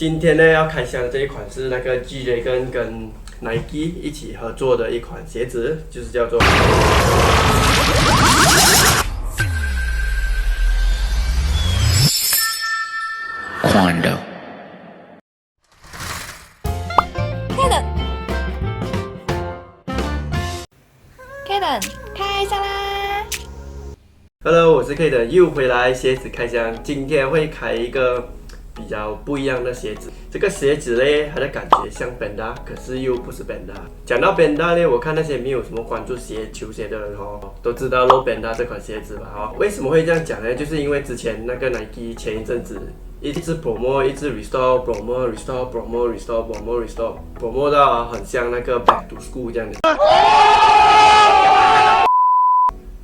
今天呢要开箱的这一款是那个 G-Dragon 跟 Nike 一起合作的一款鞋子，就是叫做 Quando. Kaden，开箱啦！ Hello， 我是 K 的，又回来鞋子开箱。今天会开一个比较不一样的鞋子。这个鞋子呢，它的感觉像 Benda， 可是又不是 Benda。讲到 Benda 呢，我看那些没有什么关注球鞋的人都知道 Low Benda 这款鞋子吧为什么会这样讲呢？就是因为之前那个 Nike 前一阵子一直 promo， 一直 restore 到很像那个 Back to School 这样的。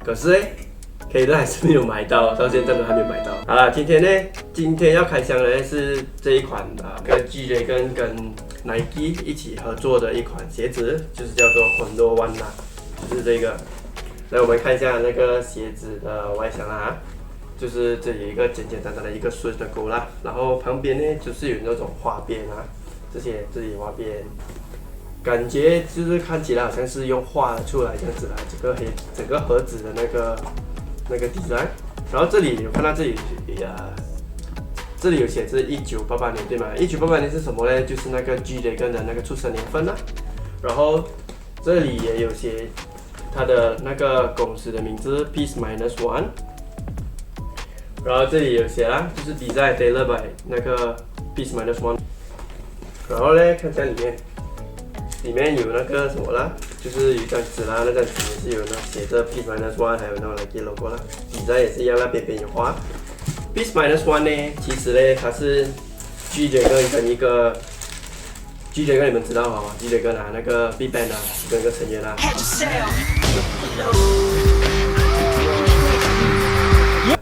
可是呢K 的还是没有买到，到现在都还没有买到。好了，今天要开箱的是这一款跟 G-Dragon 跟 Nike 一起合作的一款鞋子，就是叫做 Quando One 啦，就是这个。来，我们看一下那个鞋子的外箱啦，就是这里有一个简简单单的一个 swoosh 的勾啦，然后旁边呢就是有那种花边这里花边。感觉就是看起来好像是用画出来这样子啦，整个盒子的那个 design， 然后这里有看到这里有写着1988年对吗？1988年是什么呢？就是那个 G-Dragon 的那个出生年份啦。然后这里也有写它的那个公司的名字 Peace Minus One， 然后这里有写啦，就是 Design Tailor by 那个 Peace Minus One。然后呢，看一下里面有那个什么啦，就是有一张纸啦，那张纸也是有写着 Peace Minus One， 还有那个 Nike logo 啦，底下也是一样，那边有画。Peace Minus One 呢，其实呢它是 G-Dragon 跟一个 G-Dragon 你们知道G-Dragon 那个 Big Bang 跟一个成员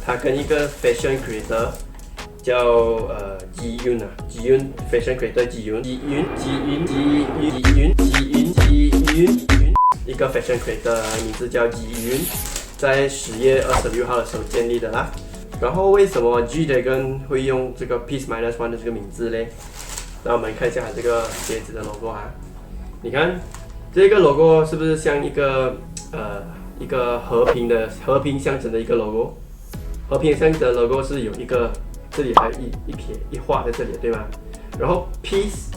他跟一个 Fashion Creator 叫Ji-Yun Fashion Creator Ji-Yun， 一个 Fashion Creator 名字叫 Ji-Yun， 在10月26号的时候建立的啦。然后为什么 G-Dragon 会用这个 Peace Minus One 的这个名字呢？那我们看一下这个鞋子的 logo 你看这个 logo 是不是像一个和平象征的一个 logo？ 和平象征的 logo 是有一个。这里还有一撇一画在这里，对吗？然后 peace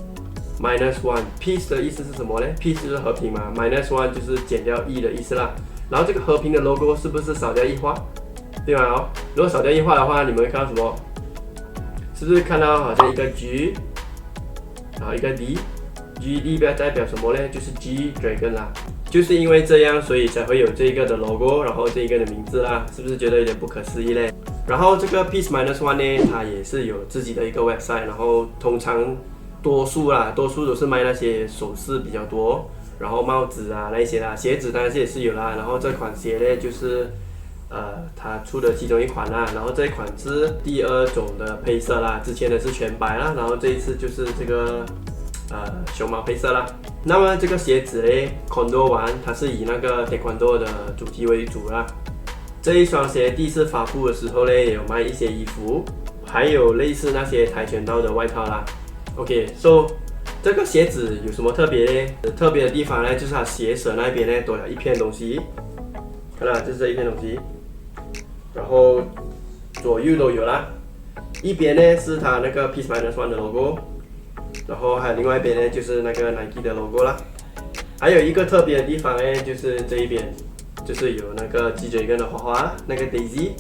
minus one，peace 的意思是什么呢 ？peace 就是和平嘛 ，minus one 就是减掉1的意思啦。然后这个和平的 logo 是不是少掉一画？对吗？如果少掉一画的话，你们会看到什么？是不是看到好像一个 G， 然后一个 D，G D 代表什么呢？就是 G-Dragon 啦。就是因为这样，所以才会有这个的 logo， 然后这个的名字啦，是不是觉得有点不可思议嘞？然后这个 Peace Minus One 呢，它也是有自己的一个 website， 然后通常多数都是卖那些首饰比较多，然后帽子那一些啦，鞋子当然也是有啦。然后这款鞋呢，就是它出的其中一款啦，然后这一款是第2种的配色啦，之前的是全白啦，然后这一次就是这个熊猫配色啦。那么这个鞋子呢 ，Quando One 它是以那个 Taekwondo 的主题为主啦。这一双鞋第一次发布的时候呢，也有卖一些衣服，还有类似那些跆拳道的外套啦。OK，so 这个鞋子有什么特别呢？特别的地方呢，就是它鞋舌那边呢多了一片东西，看到就是这一片东西，然后左右都有啦。一边呢是它那个 Peace Minus One 的 logo， 然后还有另外一边呢就是那个 Nike 的 logo 啦。还有一个特别的地方呢，就是这一边。就是有那个 G-Dragon 的花那个 Daisy，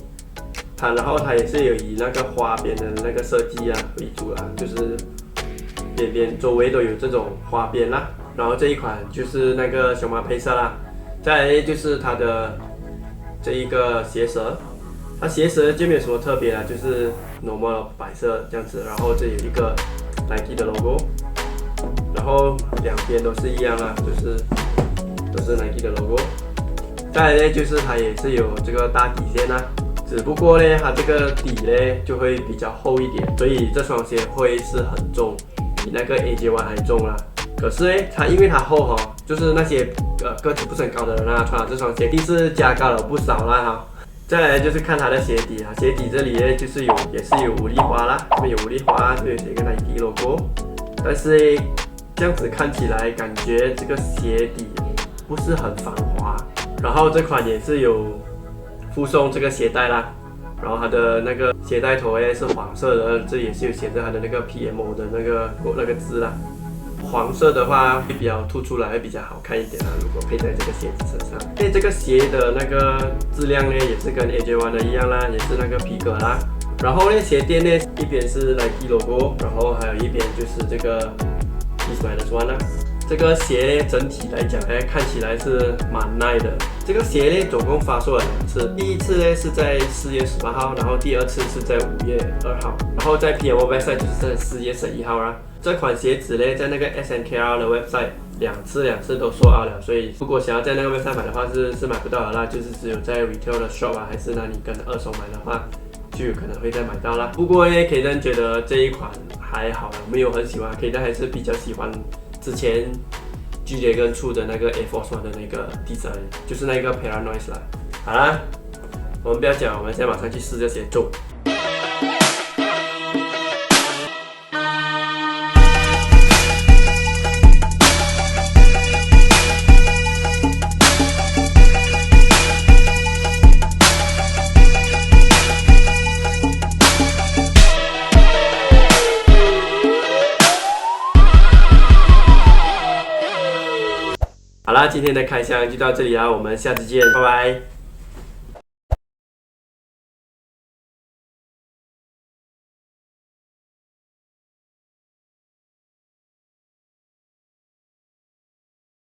然后它也是有以那个花边的那个设计为主啦，就是边边周围都有这种花边啦。然后这一款就是那个熊猫配色啦。再来就是它的这一个鞋舌，它鞋舌就没有什么特别啦，就是 normal 白色这样子。然后这有一个 Nike 的 logo， 然后两边都是一样啦，都是 Nike 的 logo。再来呢，就是它也是有这个大底线啦，只不过呢，它这个底呢就会比较厚一点，所以这双鞋会是很重，比那个 AJ1 还重啦。可是呢，因为它厚就是那些个子不是很高的人穿了这双鞋，一定是加高了不少啦再来就是看它的鞋底啊，鞋底这里呢就是也是有五粒花啦，这边有五粒花，就有写个 Nike logo， 但是这样子看起来感觉这个鞋底不是很防滑。然后这款也是有附送这个鞋带啦，然后它的那个鞋带头是黄色的，这也是有写着它的那个 PMO 的那个字啦。黄色的话会比较凸出来，会比较好看一点啦。如果配在这个鞋子身上，这个鞋的那个质量呢，也是跟 AJ1 的一样啦，也是那个皮革啦。然后呢，鞋垫呢，一边是 Nike logo， 然后还有一边就是这个 Peace-1啦。这个鞋呢，整体来讲呢，看起来是蛮耐的。这个鞋呢，总共发售了2次，第一次呢是在4月18号，然后第二次是在5月2号，然后在 PMO website 就是在4月11号啦。这款鞋子呢，在那个 SNKR 的 website 两次都售out了，所以如果想要在那个 website 买的话是买不到的啦，就是只有在 retail 的 shop 啊，还是那里跟二手买的话，就有可能会再买到啦。不过呢 Kayden 觉得这一款还好啦，没有很喜欢 ，Kayden 还是比较喜欢之前 G-Dragon 出的那个 Air Force One 的那个 design， 就是那个 Paranoise 啦。好啦，我们不要讲，我们现在马上去试这鞋走。好啦，今天的开箱就到这里啦，我们下次见，拜拜。